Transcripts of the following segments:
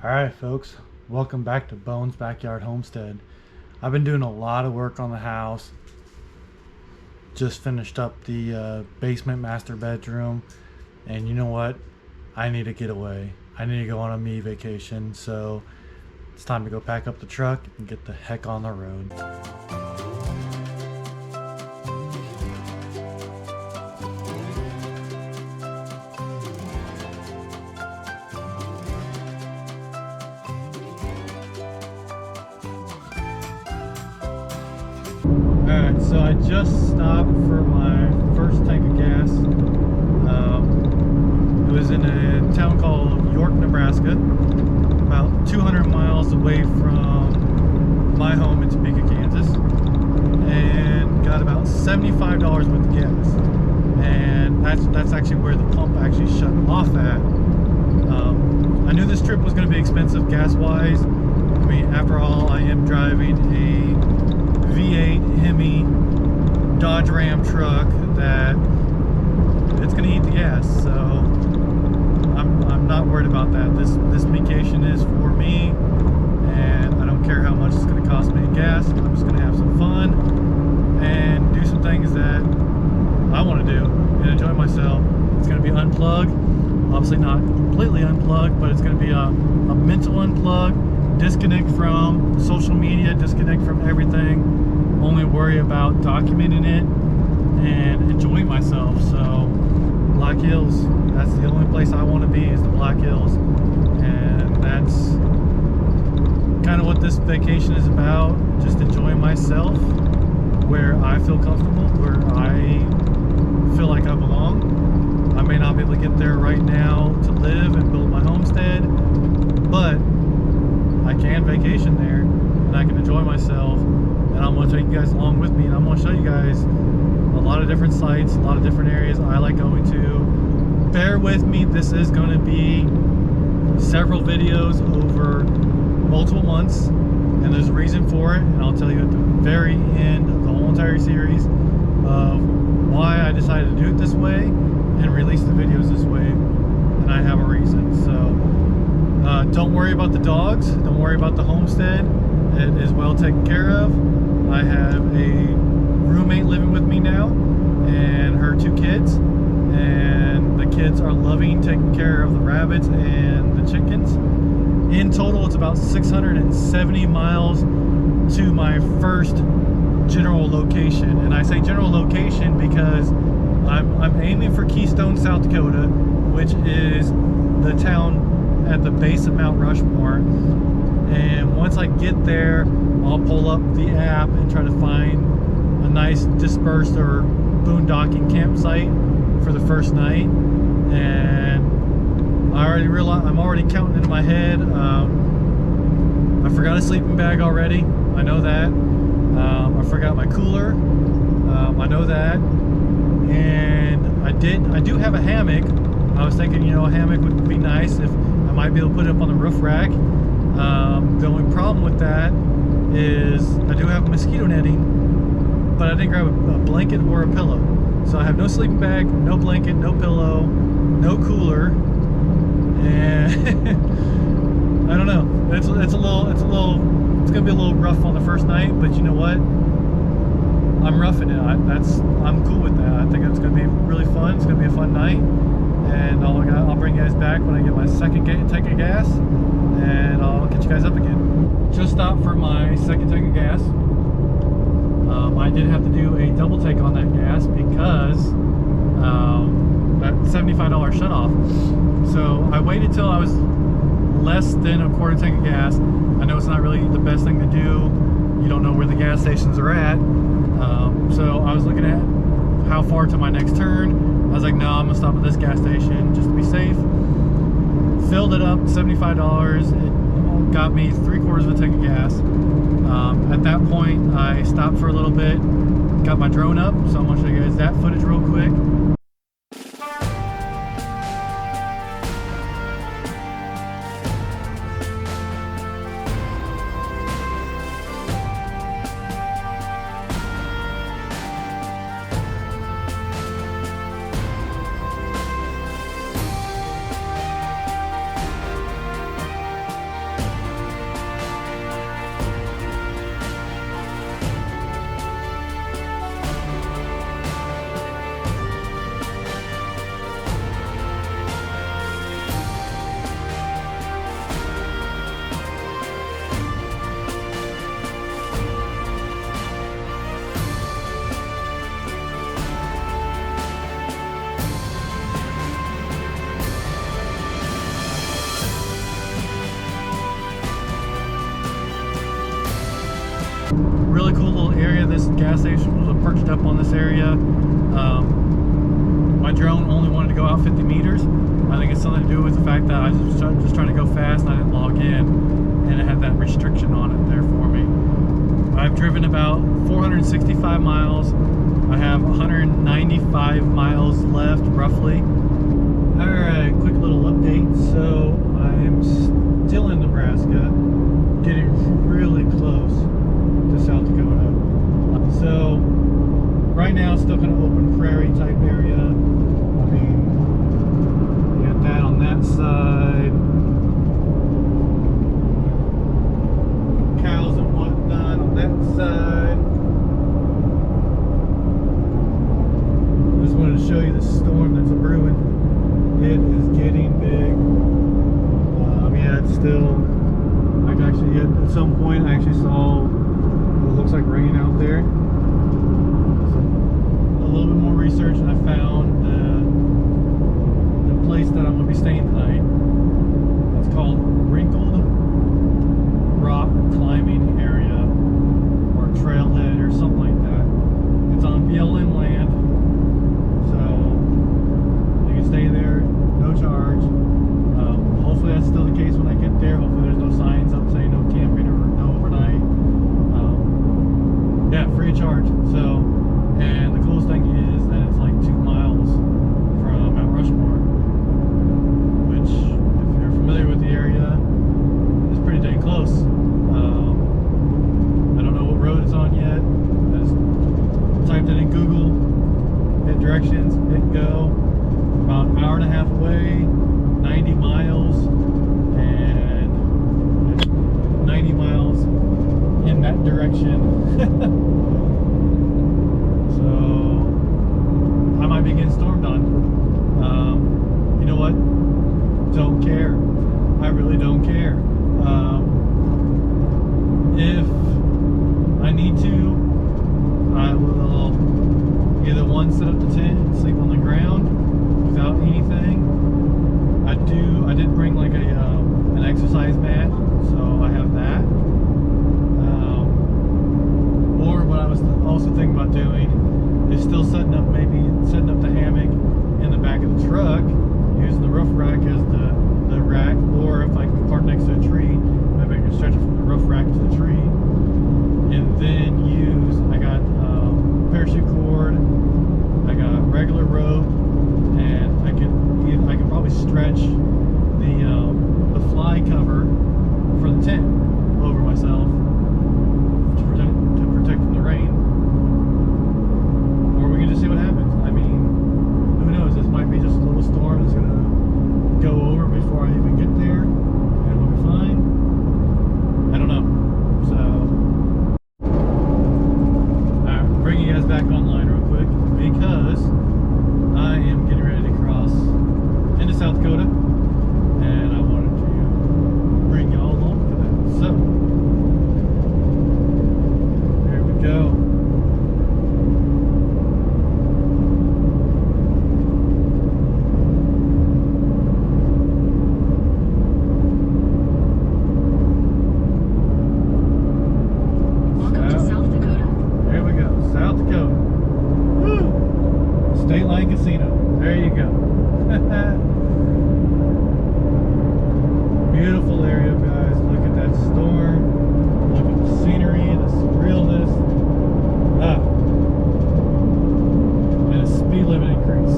Alright folks, welcome back to Bones Backyard Homestead. I've been doing a lot of work on the house. Just finished up the basement master bedroom, and you know what? I need to get away. I need to go on a me vacation, so it's time to go pack up the truck and get the heck on the road. Alright, so I just stopped for my first tank of gas. It was in a town called York, Nebraska, about 200 miles away from my home in Topeka, Kansas, and got about $75 worth of gas. And that's actually where the pump actually shut off at. I knew this trip was going to be expensive gas-wise. I mean, after all, I am driving a V8 Hemi Dodge Ram truck that it's going to eat the gas, so I'm not worried about that. This vacation is for me, and I don't care how much it's going to cost me in gas. I'm just going to have some fun and do some things that I want to do and enjoy myself. It's going to be unplugged, obviously not completely unplugged, but it's going to be a mental unplug, disconnect from social media, disconnect from everything, only worry about documenting it and enjoying myself. So Black Hills, that's the only place I want to be, is the Black Hills, and that's kind of what this vacation is about. Just enjoying myself where I feel comfortable, where I feel like I belong. I may not be able to get there right now to live and build my homestead, but I can vacation there and I can enjoy myself, and I'm going to take you guys along with me, and I'm going to show you guys a lot of different sites, a lot of different areas I like going to. Bear with me, this is going to be several videos over multiple months, and there's a reason for it, and I'll tell you at the very end of the whole entire series of why I decided to do it this way and release the videos this way, and I have a reason. So don't worry about the dogs, don't worry about the homestead. It is well taken care of. I have a roommate living with me now and her two kids, and the kids are loving taking care of the rabbits and the chickens. In total, it's about 670 miles to my first general location, and I say general location because I'm aiming for Keystone, South Dakota, which is the town at the base of Mount Rushmore. And once I get there, I'll pull up the app and try to find a nice dispersed or boondocking campsite for the first night. And I already realized, I'm already counting in my head. I forgot a sleeping bag already. I know that. I forgot my cooler. I know that. And I do have a hammock. I was thinking, you know, a hammock would be nice if I might be able to put it up on the roof rack. The only problem with that is I do have mosquito netting, but I didn't grab a blanket or a pillow. So I have no sleeping bag, no blanket, no pillow, no cooler, and I don't know. It's gonna be a little rough on the first night, but you know what? I'm roughing it. I'm cool with that. I think it's gonna be really fun. It's gonna be a fun night, and I'll bring you guys back when I get my second tank of gas, and I'll get you guys up again. Just stopped for my second tank of gas. I did have to do a double take on that gas because that $75 shut off. So I waited till I was less than a quarter tank of gas. I know it's not really the best thing to do. You don't know where the gas stations are at. So I was looking at how far to my next turn. I was like, no, I'm gonna stop at this gas station just to be safe. Filled it up, $75. It got me 3/4 of a tank of gas. At that point, I stopped for a little bit, got my drone up, so I'm gonna show you guys that footage real quick. really cool little area. This gas station was perched up on this area. My drone only wanted to go out 50 meters. I think it's something to do with the fact that I was just trying to go fast and I didn't log in, and it had that restriction on it there for me. I've driven about 465 miles. I have 195 miles left, roughly. Alright, quick little update. So, I'm still in Nebraska, getting really close to South Dakota. So, right now it's still kind of open prairie type area. I mean, you got that on that side. Cows and whatnot on that side. Just wanted to show you the storm that's brewing. It is getting big. Yeah, it's still. I actually, at some point, I actually saw what looks like rain out there. So, a little bit more research, and I found the place that I'm going to be staying tonight. It's called Wrinkled Rock Climbing Area, or Trailhead, or something like that. It's on BLM land, so you can stay there, no charge. Hopefully that's still the case when I get there. Hopefully there's no signs up saying no camping or no overnight. Yeah, free of charge. So, and the coolest thing is that it's like 2 miles from Mount Rushmore, which, if you're familiar with the area, is pretty dang close. I don't know what road it's on yet. I just typed it in Google, hit directions, hit go. About an hour and a half away, 90 miles, and 90 miles in that direction. So I might be getting stormed on. You know what? Don't care. I really don't care. If I need to, I will either set up the tent and sleep on the ground without anything. I did bring like an exercise mat, so I have that. Or what I was also thinking about doing is still setting up the hammock in the back of the truck, using the roof rack as the rack, or if I can park next to a tree, maybe I can stretch it from the roof rack to the tree, and then I got parachute cord, I got regular rope, and I can probably stretch the fly cover for the tent over myself to protect from the rain. Or we can just see what happens. I mean, who knows? This might be just a little storm that's gonna go over before I even get there, and we'll be fine. I don't know. So, alright, bring you guys back online real quick because I am getting ready to cross into South Dakota, and I wanted to bring y'all along for that. So, there we go. Welcome to South Dakota. There we go, South Dakota. Woo! State Line Casino. There you go. Beautiful area, guys. Look at that storm. Look at the scenery, the surrealness. And a speed limit increase.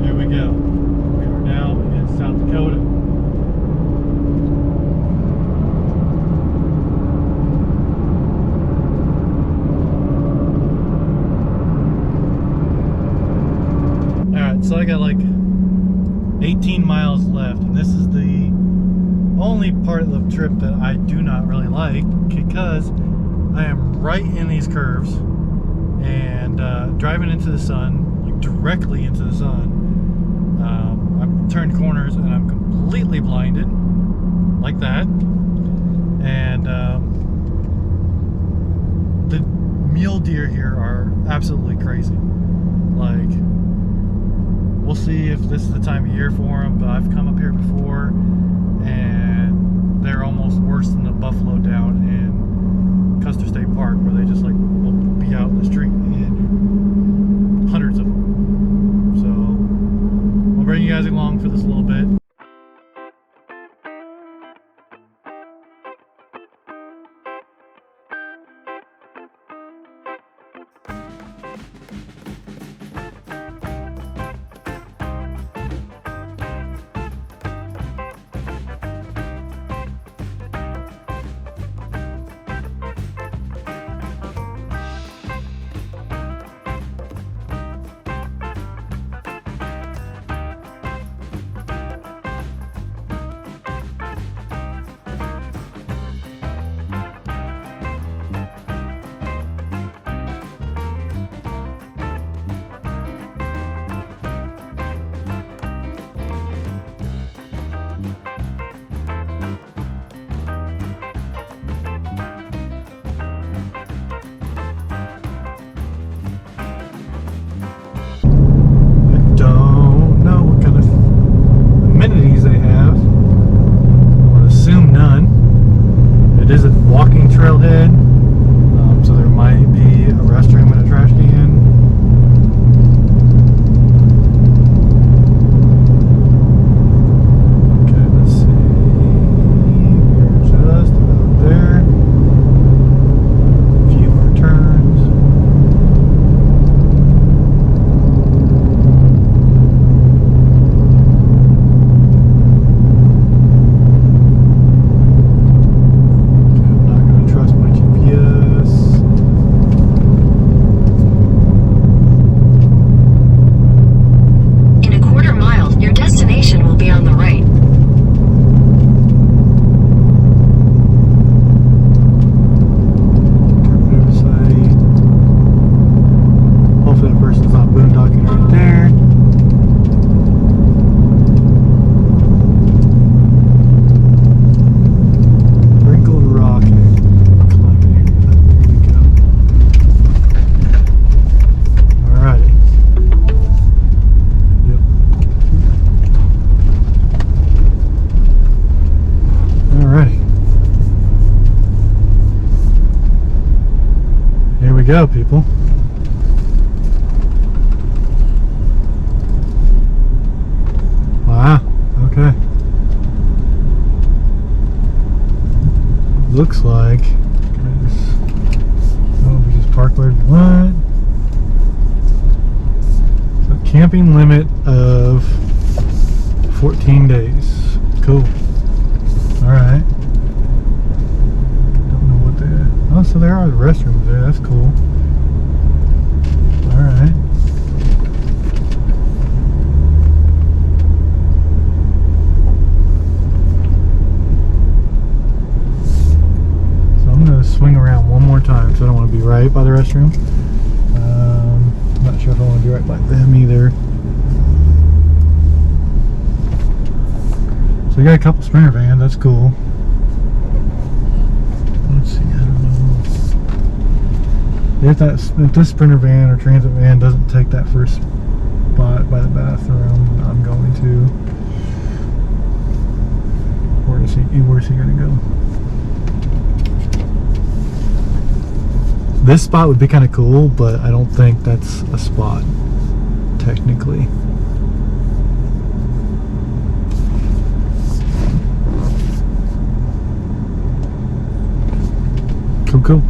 There we go. We are now in South Dakota. So I got like 18 miles left, and this is the only part of the trip that I do not really like, because I am right in these curves and driving into the sun, like directly into the sun. I've turned corners and I'm completely blinded, like that. And the mule deer here are absolutely crazy. Like, we'll see if this is the time of year for them, but I've come up here before, and they're almost worse than the buffalo down in Custer State Park, where they just like will be out in the street and hundreds of them. So I'll bring you guys along for this a little bit. Trailhead, so there might be a restroom and a trash can. Okay, let's see. We're just about there. A few more turns. Boondocking right there. Wrinkled rock. Climbing. There we go. Alrighty. Yep. Alrighty. Here we go, people. Wow, okay. Looks like, oh, we just park where we want. So camping limit of 14 days. Cool. Alright. Don't know what they, oh, so there are restrooms there, that's cool. Alright. Swing around one more time, so I don't want to be right by the restroom. I'm not sure if I want to be right by them either. So we got a couple Sprinter vans, that's cool. Let's see, I don't know. If this Sprinter van or transit van doesn't take that first spot by the bathroom, I'm going to. Where's he gonna go? This spot would be kind of cool, but I don't think that's a spot, technically. Cool.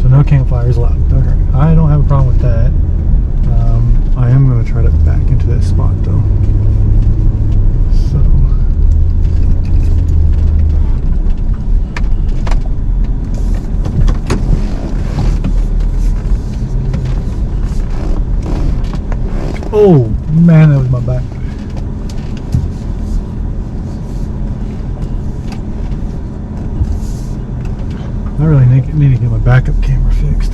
So no campfires allowed. Okay, I don't have a problem with that. I am going to try to back into that spot though. So. Oh man, that was my back. I really need to get my backup camera fixed.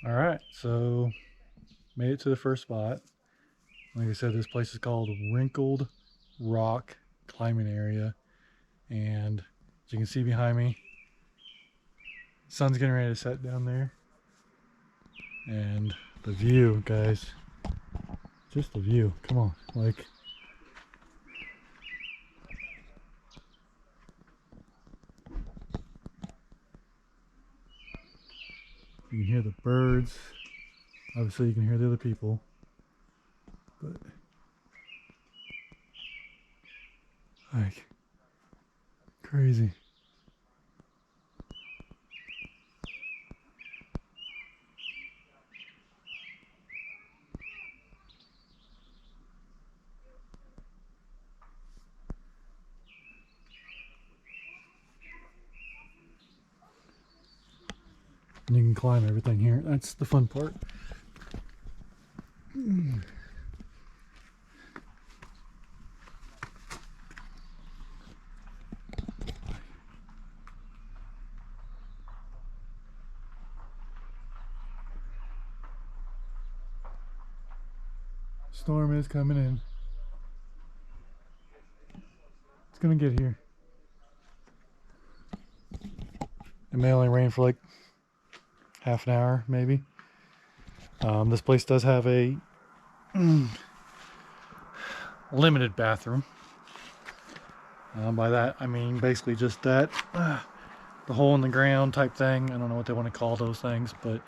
Alright, so made it to the first spot. Like I said, this place is called Wrinkled Rock climbing area. And as you can see behind me, sun's getting ready to set down there. And the view, guys, just the view, come on, like, you can hear the birds. Obviously you can hear the other people, but like, crazy. And you can climb everything here. That's the fun part. Storm is coming in. It's gonna get here. It may only rain for like half an hour, maybe. This place does have a limited bathroom. By that, I mean basically just that, the hole in the ground type thing. I don't know what they want to call those things, but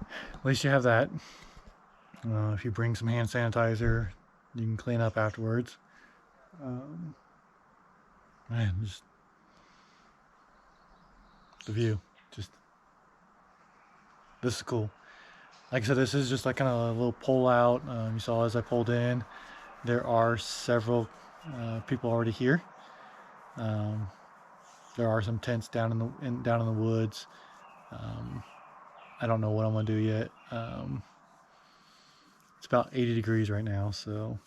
at least you have that. If you bring some hand sanitizer, you can clean up afterwards. Man, just the view, just, this is cool. Like I said, this is just like kind of a little pull out. You saw as I pulled in, there are several people already here. There are some tents down in the woods. I don't know what I'm gonna do yet. It's about 80 degrees right now, so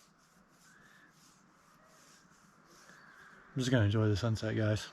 I'm just gonna enjoy the sunset, guys.